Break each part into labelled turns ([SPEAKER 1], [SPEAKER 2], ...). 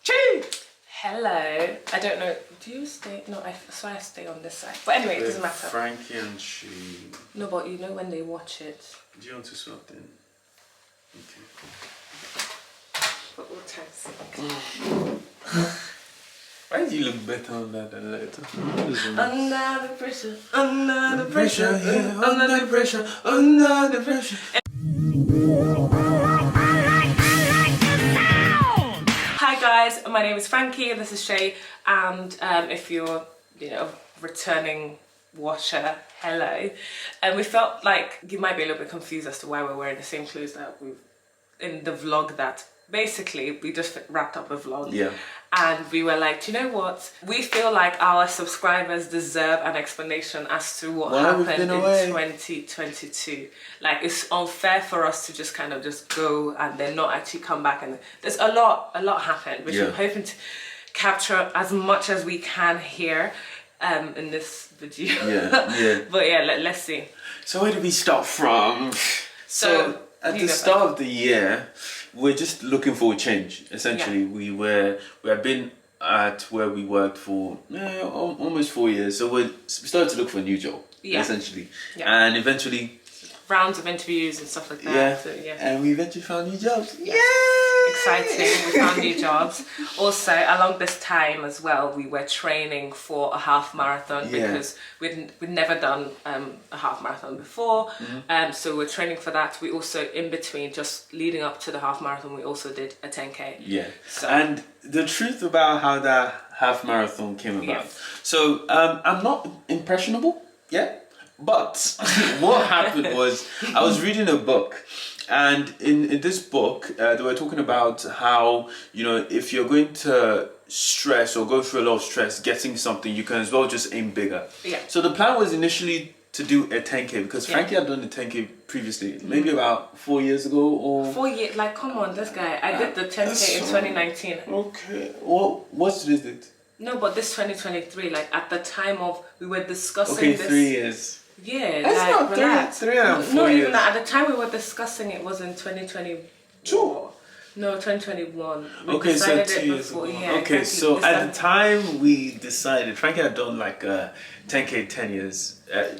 [SPEAKER 1] Hello. I don't know. Do you stay? No, I stay on this side. But anyway, it doesn't matter.
[SPEAKER 2] Frankie and she.
[SPEAKER 1] No, but you know when they watch it.
[SPEAKER 2] Do you want to swap then? Okay.
[SPEAKER 1] For all time's sake.
[SPEAKER 2] Why do you look better on that than later?
[SPEAKER 1] Under the pressure. Under the pressure.
[SPEAKER 2] Yeah, under the pressure. Under the pressure.
[SPEAKER 1] Hi guys, my name is Frankie and this is Shay, and if you're, returning watcher, hello. And we felt like you might be a little bit confused as to why we're wearing the same clothes that we've in the vlog that basically we just wrapped up the vlog.
[SPEAKER 2] Yeah.
[SPEAKER 1] And we were like, do you know what? We feel like our subscribers deserve an explanation as to what happened in 2022. Like, it's unfair for us to just kind of just go and then not actually come back. And there's a lot happened, which I'm hoping to capture as much as we can here in this video.
[SPEAKER 2] Yeah.
[SPEAKER 1] But yeah, let's see.
[SPEAKER 2] So where did we start from? So at the start of the year, we're just looking for a change. Essentially, we had been at where we worked for almost 4 years. So we started to look for a new job, essentially. Yeah. And eventually...
[SPEAKER 1] rounds of interviews and stuff like that.
[SPEAKER 2] Yeah.
[SPEAKER 1] So, yeah.
[SPEAKER 2] And we eventually found new jobs.
[SPEAKER 1] Yeah. Exciting. We found new jobs. Also, along this time as well, we were training for a half marathon because we'd never done a half marathon before. So we're training for that. We also, in between, just leading up to the half marathon, we also did a 10K.
[SPEAKER 2] Yeah.
[SPEAKER 1] So,
[SPEAKER 2] and the truth about how that half marathon came about. Yeah. So I'm not impressionable yet. But what happened was I was reading a book, and in this book they were talking about how, if you're going to stress or go through a lot of stress getting something, you can as well just aim bigger. Yeah. So the plan was initially to do a 10K because Frankie had done the 10K previously, maybe about 4 years ago or... 4 years,
[SPEAKER 1] like, come on, this guy. I did the 10K in 2019.
[SPEAKER 2] Okay. Well, what's today's date?
[SPEAKER 1] No, but this 2023, like at the time of, we were discussing
[SPEAKER 2] this... 3 years.
[SPEAKER 1] Yeah,
[SPEAKER 2] that's
[SPEAKER 1] like,
[SPEAKER 2] not
[SPEAKER 1] relax.
[SPEAKER 2] 3 and 4
[SPEAKER 1] Not
[SPEAKER 2] years.
[SPEAKER 1] even that. At the time we were discussing it was in 2022. No, 2021. We
[SPEAKER 2] so 2 years ago.
[SPEAKER 1] Yeah,
[SPEAKER 2] okay,
[SPEAKER 1] exactly.
[SPEAKER 2] so at the time we decided, Frankie had done like 10K 10 years.
[SPEAKER 1] No, don't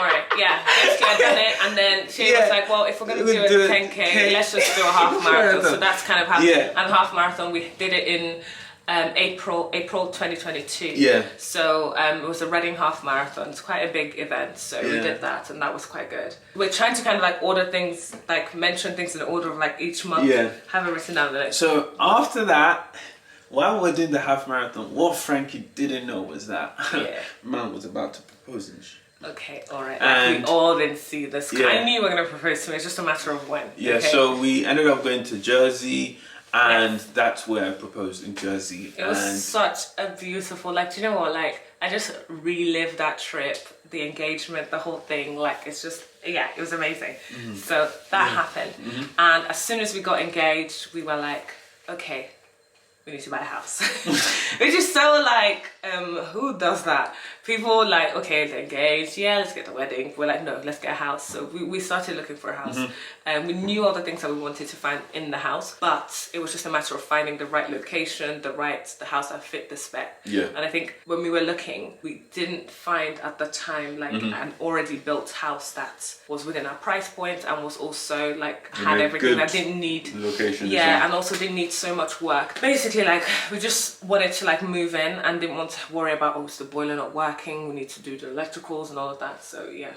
[SPEAKER 1] worry. Yeah, basically I done it, and then she was like, well, if we're going to do a 10K, let's just do a half marathon. So that's kind of how, and half marathon, we did it in April 2022. Yeah. So it was a Reading half marathon. It's quite a big event. So we did that, and that was quite good. We're trying to kind of like order things, like mention things in the order of like each month. Yeah. Have it written down there.
[SPEAKER 2] So after that, while we're doing the half marathon, what Frankie didn't know was that man was about to propose and shit.
[SPEAKER 1] Okay, alright. Like, we all didn't see this. I knew you were going to propose to me. It's just a matter of when.
[SPEAKER 2] Yeah,
[SPEAKER 1] okay?
[SPEAKER 2] So we ended up going to Jersey. And that's where I proposed, in Jersey.
[SPEAKER 1] It was such a beautiful, like, do you know what, like, I just relived that trip, the engagement, the whole thing, like, it's just, it was amazing. So that happened. And as soon as we got engaged, we were like, okay, we need to buy a house. Which is so like, who does that? People like, okay, they're engaged, let's get the wedding. We're like, no, let's get a house. So we started looking for a house. We knew all the things that we wanted to find in the house, but it was just a matter of finding the right location, the house that fit the spec. Yeah. And I think when we were looking, we didn't find at the time like an already built house that was within our price point and was also like had everything that didn't need
[SPEAKER 2] location.
[SPEAKER 1] Yeah, and also didn't need so much work. Basically, like, we just wanted to like move in and didn't want to worry about, is the boiler not working? We need to do the electricals and all of that. So yeah.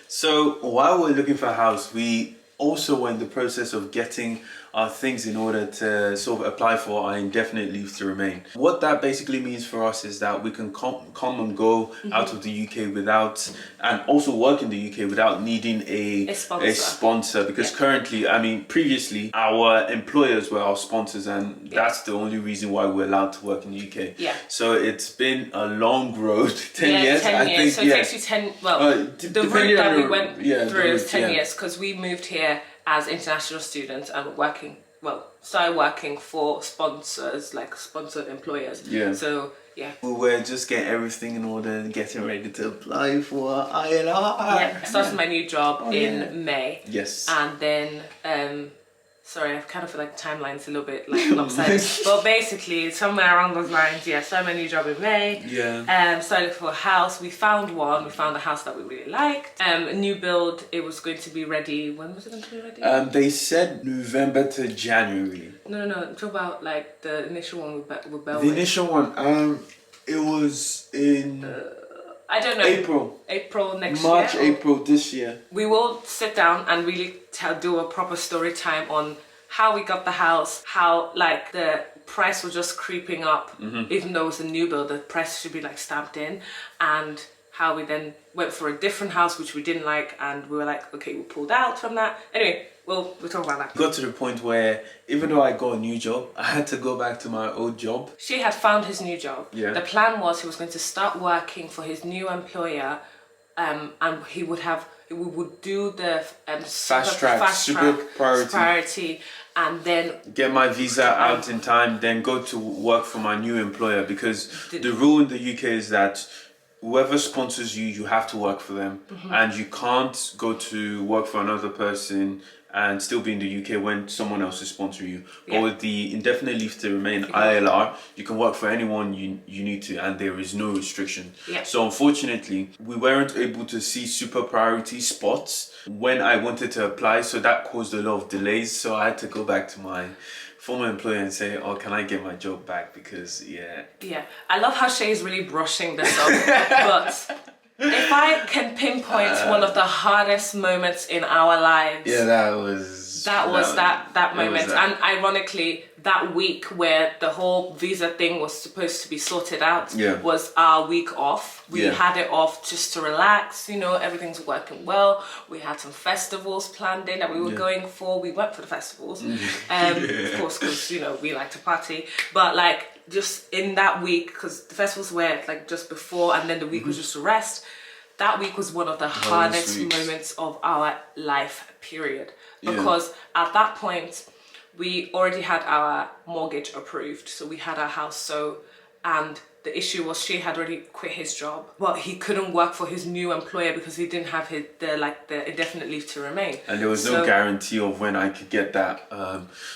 [SPEAKER 2] So while we're looking for a house, we also were in the process of getting our things in order to sort of apply for our indefinite leave to remain. What that basically means for us is that we can come and go out of the UK without, and also work in the UK without needing a sponsor. Because currently, I mean, previously our employers were our sponsors, and that's the only reason why we're allowed to work in the UK. Yeah. So it's been a long road, 10 years.
[SPEAKER 1] 10 years. I think, so it takes you 10, the route that we went through is 10 years, because we moved here as international students and started working for sponsors, like sponsored employers. Yeah. So
[SPEAKER 2] we were just getting everything in order and getting ready to apply for ILR.
[SPEAKER 1] Yeah, I started my new job in May.
[SPEAKER 2] Yes.
[SPEAKER 1] And then Sorry, I kind of feel like the timeline's a little bit like lopsided. But basically, somewhere along those lines, yeah, started my new job in May.
[SPEAKER 2] Yeah.
[SPEAKER 1] Started looking for a house. We found one. We found a house that we really liked. A new build. It was going to be ready. When was it going to be ready?
[SPEAKER 2] They said November to January.
[SPEAKER 1] No. Talk about like the initial one with Bellway.
[SPEAKER 2] The initial one, it was in
[SPEAKER 1] I don't know. April next
[SPEAKER 2] March,
[SPEAKER 1] year.
[SPEAKER 2] April this year.
[SPEAKER 1] We will sit down and really do a proper story time on how we got the house, how like the price was just creeping up, even though it was a new build, the price should be like stamped in, and how we then went for a different house which we didn't like, and we were like, okay, we pulled out from that. Anyway, we'll talk about that.
[SPEAKER 2] Got to the point where even though I got a new job, I had to go back to my old job.
[SPEAKER 1] She had found his new job.
[SPEAKER 2] Yeah.
[SPEAKER 1] The plan was he was going to start working for his new employer, and we would do the
[SPEAKER 2] Fast track, super priority,
[SPEAKER 1] and then
[SPEAKER 2] get my visa out in time, then go to work for my new employer, because the rule in the UK is that whoever sponsors you, you have to work for them, and you can't go to work for another person and still be in the UK when someone else is sponsoring you.
[SPEAKER 1] Yeah.
[SPEAKER 2] Or with the indefinite leave to remain ILR, you can work for anyone you need to, and there is no restriction.
[SPEAKER 1] Yeah.
[SPEAKER 2] So unfortunately, we weren't able to see super priority spots when I wanted to apply, so that caused a lot of delays. So I had to go back to my former employer and say, oh, can I get my job back? Because yeah,
[SPEAKER 1] I love how Shay's really brushing this off. But if I can pinpoint one of the hardest moments in our lives,
[SPEAKER 2] that was
[SPEAKER 1] that moment. And ironically, that week where the whole visa thing was supposed to be sorted out was our week off. We had it off just to relax, everything's working well. We had some festivals planned in that we were going for. We went for the festivals, of course, because, we like to party. But like just in that week, because the festivals were like just before, and then the week was just a rest. That week was one of the hardest moments of our life, period. Because at that point, we already had our mortgage approved, so we had our house. And the issue was she had already quit his job, but he couldn't work for his new employer because he didn't have the indefinite leave to remain.
[SPEAKER 2] And there was no guarantee of when I could get that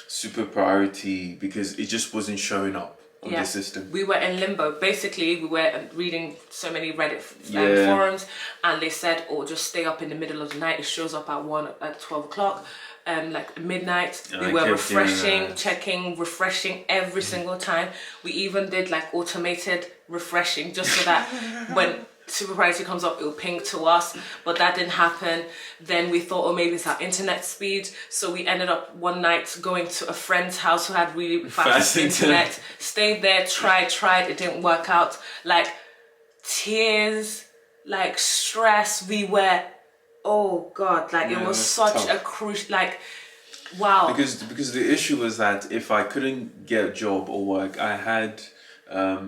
[SPEAKER 2] super priority, because it just wasn't showing up on the system.
[SPEAKER 1] We were in limbo. Basically, we were reading so many Reddit forums, and they said, just stay up in the middle of the night. It shows up at 12 o'clock. Like midnight, we were refreshing every single time. We even did like automated refreshing just so that when super priority comes up, it'll ping to us, but that didn't happen. Then we thought, maybe it's our internet speed. So we ended up one night going to a friend's house who had really fast internet. Stayed there, tried, it didn't work out. Like tears, like stress. We were, oh God, like it was such a crucial, like, wow.
[SPEAKER 2] Because the issue was that if I couldn't get a job or work, I had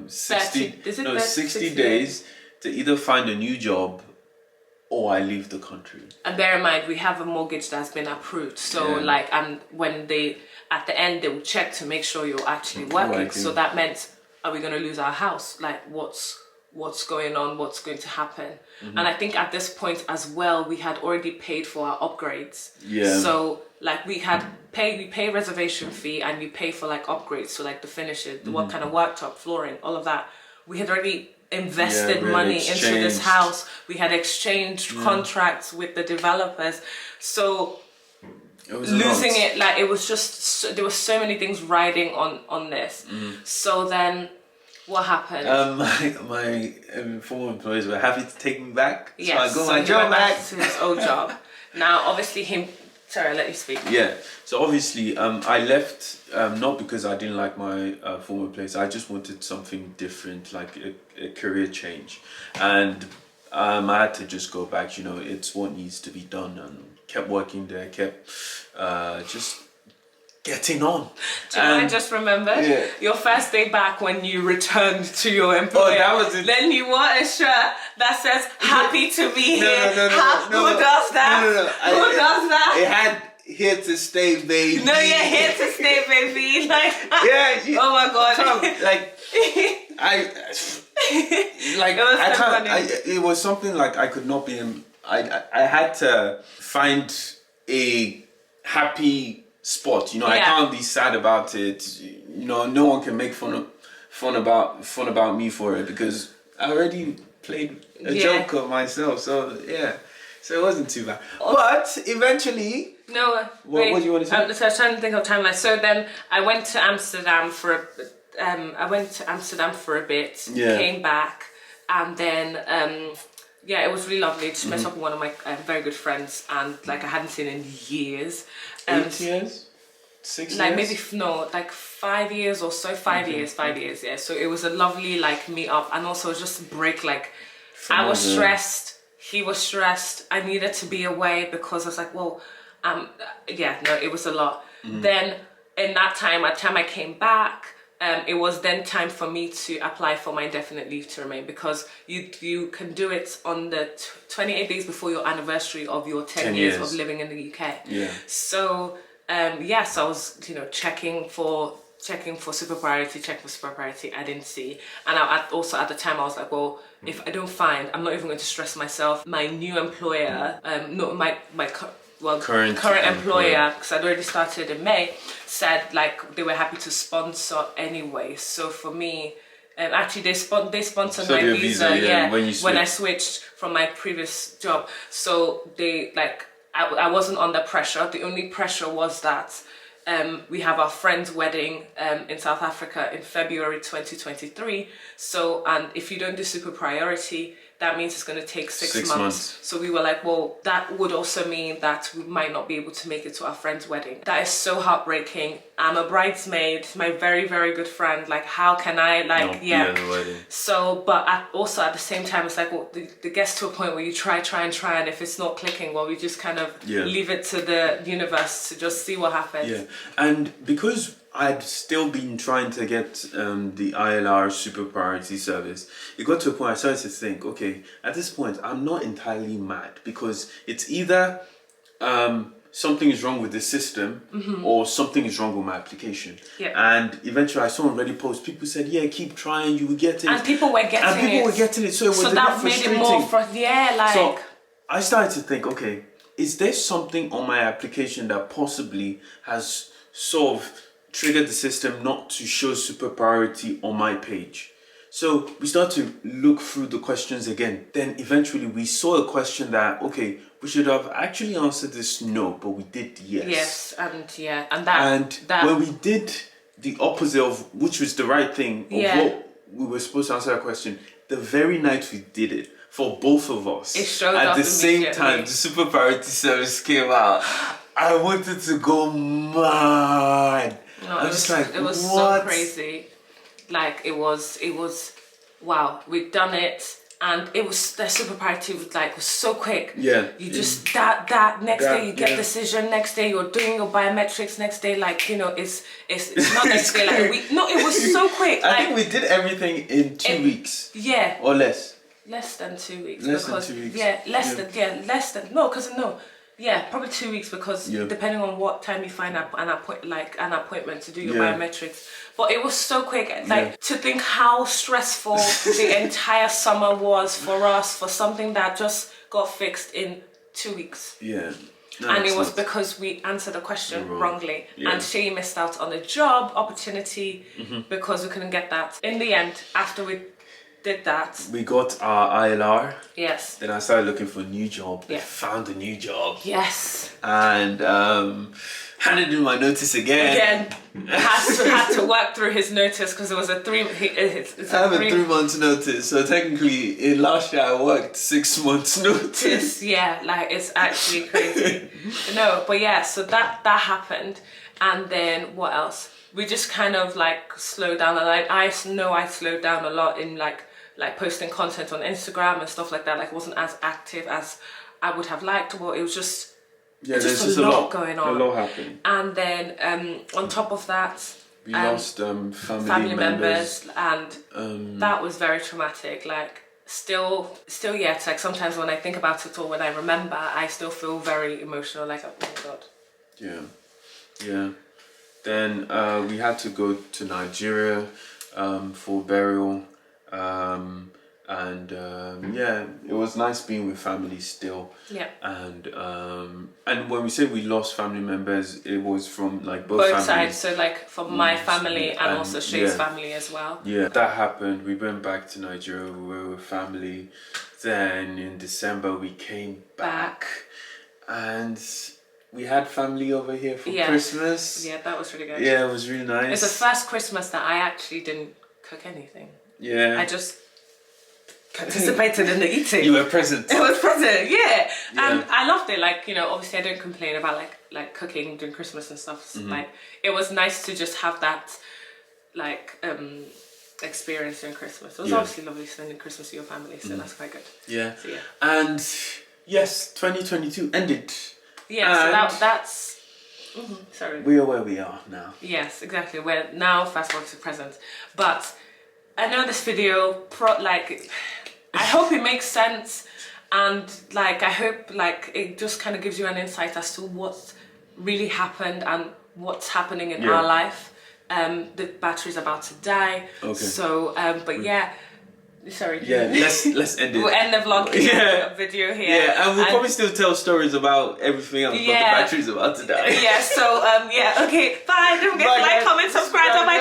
[SPEAKER 2] 60 days to either find a new job or I leave the country. And
[SPEAKER 1] bear in mind, we have a mortgage that's been approved. So and when at the end, they will check to make sure you're actually working. So that meant, are we going to lose our house? Like what's going on? What's going to happen? And I think at this point as well, we had already paid for our upgrades. Yeah. So like we pay reservation fee, and we pay for like upgrades. So like the finishes, what kind of worktop, flooring, all of that. We had already invested money into this house. We had exchanged contracts with the developers. So losing it, like it was just, there were so many things riding on this. So then what happened?
[SPEAKER 2] My former employers were happy to take me back.
[SPEAKER 1] Yes,
[SPEAKER 2] so I got my job back
[SPEAKER 1] to his old job. Now obviously sorry, I'll let you speak.
[SPEAKER 2] Yeah, so obviously I left not because I didn't like my former place. I just wanted something different, like a career change. And I had to just go back, it's what needs to be done, and kept working there, kept just getting on.
[SPEAKER 1] Do you know what I just remembered? Yeah. Your first day back when you returned to your employer.
[SPEAKER 2] Oh, that was it.
[SPEAKER 1] Then you wore a shirt that says "Happy to be here."
[SPEAKER 2] No.
[SPEAKER 1] Who does that?
[SPEAKER 2] No.
[SPEAKER 1] Who does that?
[SPEAKER 2] It had "Here to stay, baby."
[SPEAKER 1] No, you're here to stay, baby. Like oh my God.
[SPEAKER 2] It was something like I could not be. I had to find a happy spot. You know, I
[SPEAKER 1] Yeah.
[SPEAKER 2] can't be sad about it. You know, no one can make fun about me for it because I already played a
[SPEAKER 1] Yeah.
[SPEAKER 2] joke of myself. So yeah, so it wasn't too bad. But eventually,
[SPEAKER 1] No,
[SPEAKER 2] what do you want to say?
[SPEAKER 1] So I was trying to think of timeline. So then I went to Amsterdam for a bit.
[SPEAKER 2] Yeah.
[SPEAKER 1] Came back, and then yeah, it was really lovely. Just met up with one of my very good friends, and like I hadn't seen in years.
[SPEAKER 2] 8 years, 6
[SPEAKER 1] Like
[SPEAKER 2] years.
[SPEAKER 1] maybe no, like 5 years or so. 5 years. Yeah. So it was a lovely like meet up, and also just a break. Like I was stressed. He was stressed. I needed to be away because I was like, well, yeah, no, it was a lot. Then in that time, by the time I came back, it was then time for me to apply for my indefinite leave to remain because you can do it on the 28 days before your anniversary of your 10 years of living in the UK.
[SPEAKER 2] Yeah.
[SPEAKER 1] So yes, I was checking for super priority, I didn't see. And also at the time I was like, well, if I don't find, I'm not even going to stress myself. My new employer, current employer, because I'd already started in May, said like they were happy to sponsor anyway. So for me, actually they sponsored my visa, when I switched from my previous job. So they like I wasn't under pressure. The only pressure was that we have our friend's wedding in South Africa in February 2023. So, and if you don't do super priority, that means it's going to take 6 months. So we were like, well, that would also mean that we might not be able to make it to our friend's wedding. That is so heartbreaking. I'm a bridesmaid, my very, very good friend. Like, how can I, like,
[SPEAKER 2] Be at the wedding.
[SPEAKER 1] So, but also at the same time, it's like, well, it gets to a point where you try, and if it's not clicking, well, we just kind of leave it to the universe to just see what happens.
[SPEAKER 2] Yeah, and because I'd still been trying to get the ILR super priority service, it got to a point I started to think, okay, at this point, I'm not entirely mad because it's either something is wrong with the system or something is wrong with my application.
[SPEAKER 1] Yeah.
[SPEAKER 2] And eventually I saw on Reddit post, people said, yeah, keep trying, you will get it.
[SPEAKER 1] And people were getting it.
[SPEAKER 2] So it was a bit
[SPEAKER 1] that made
[SPEAKER 2] frustrating.
[SPEAKER 1] it more like...
[SPEAKER 2] So I started to think, okay, is there something on my application that possibly has sort of triggered the system not to show super priority on my page? So we start to look through the questions again. Then eventually we saw a question that, okay, we should have actually answered this no, but we did yes.
[SPEAKER 1] And
[SPEAKER 2] when we did the opposite of, which was the right thing, of what we were supposed to answer that question, the very night we did it, for both of us,
[SPEAKER 1] it showed
[SPEAKER 2] at
[SPEAKER 1] up
[SPEAKER 2] the same
[SPEAKER 1] immediately.
[SPEAKER 2] time, the super priority service came out. I wanted to go mad.
[SPEAKER 1] No,
[SPEAKER 2] I'm just like,
[SPEAKER 1] it was
[SPEAKER 2] what?
[SPEAKER 1] so crazy. Like it was wow, we'd done it, and it was the super priority was so quick.
[SPEAKER 2] Yeah.
[SPEAKER 1] You just that next day you get decision, next day you're doing your biometrics, next day it's not next day like a week. No, it was so quick.
[SPEAKER 2] I think we did everything in 2 weeks.
[SPEAKER 1] Yeah.
[SPEAKER 2] Or less.
[SPEAKER 1] Less than 2 weeks.
[SPEAKER 2] Less than 2 weeks.
[SPEAKER 1] Yeah, probably 2 weeks because depending on what time you find an appointment to do your biometrics. But it was so quick. Like to think how stressful the entire summer was for us for something that just got fixed in 2 weeks.
[SPEAKER 2] Yeah. No,
[SPEAKER 1] and it was because we answered a question wrongly.
[SPEAKER 2] Yeah.
[SPEAKER 1] And she missed out on a job opportunity because we couldn't get that. In the end, after we did that,
[SPEAKER 2] we got our ILR.
[SPEAKER 1] Yes.
[SPEAKER 2] Then I started looking for a new job.
[SPEAKER 1] Yeah.
[SPEAKER 2] I found a new job.
[SPEAKER 1] Yes.
[SPEAKER 2] And handed in my notice again.
[SPEAKER 1] Had to work through his notice because it was a 3
[SPEAKER 2] months notice. So technically, in last year I worked 6 months notice.
[SPEAKER 1] Yeah, like it's actually crazy. No, but yeah, so that happened, and then what else? We just kind of like slowed down, and I know I slowed down a lot in like posting content on Instagram and stuff like that. Like, wasn't as active as I would have liked. Well, it was just
[SPEAKER 2] there's just a lot going on. A lot happening.
[SPEAKER 1] And then on top of that,
[SPEAKER 2] we lost family members,
[SPEAKER 1] and that was very traumatic. Like, still yet, like sometimes when I think about it or when I remember, I still feel very emotional. Like, oh my god.
[SPEAKER 2] Yeah. Then we had to go to Nigeria for burial. And yeah, it was nice being with family still.
[SPEAKER 1] Yeah.
[SPEAKER 2] And when we say we lost family members, it was from like both
[SPEAKER 1] Both
[SPEAKER 2] families.
[SPEAKER 1] sides, so like from my family and also Shay's
[SPEAKER 2] yeah.
[SPEAKER 1] family as well.
[SPEAKER 2] Yeah, that happened. We went back to Nigeria. We were with family. Then in December we came back, and we had family over here for Christmas.
[SPEAKER 1] Yeah, that was really good.
[SPEAKER 2] Yeah, it was really nice.
[SPEAKER 1] It's the first Christmas that I actually didn't cook anything.
[SPEAKER 2] Yeah.
[SPEAKER 1] I just participated in the eating.
[SPEAKER 2] You were present.
[SPEAKER 1] I was present, yeah. And I loved it. Like, you know, obviously I don't complain about like cooking during Christmas and stuff. So, like, it was nice to just have that like experience during Christmas. It was obviously lovely spending Christmas with your family, so that's quite good.
[SPEAKER 2] Yeah.
[SPEAKER 1] So, yeah.
[SPEAKER 2] And yes, 2022 ended.
[SPEAKER 1] Yeah, so that's sorry.
[SPEAKER 2] We are where we are now.
[SPEAKER 1] Yes, exactly. We're now fast forward to present. But I know this video I hope it makes sense, and like I hope like it just kind of gives you an insight as to what's really happened and what's happening in our life. The battery's about to die. Okay. So but yeah. Sorry.
[SPEAKER 2] Yeah, let's end it.
[SPEAKER 1] We'll end the vlog video here.
[SPEAKER 2] Yeah, and we'll probably still tell stories about everything else, but the battery's about to die.
[SPEAKER 1] Yeah, so okay, bye. Don't forget to like, comment, subscribe. Bye.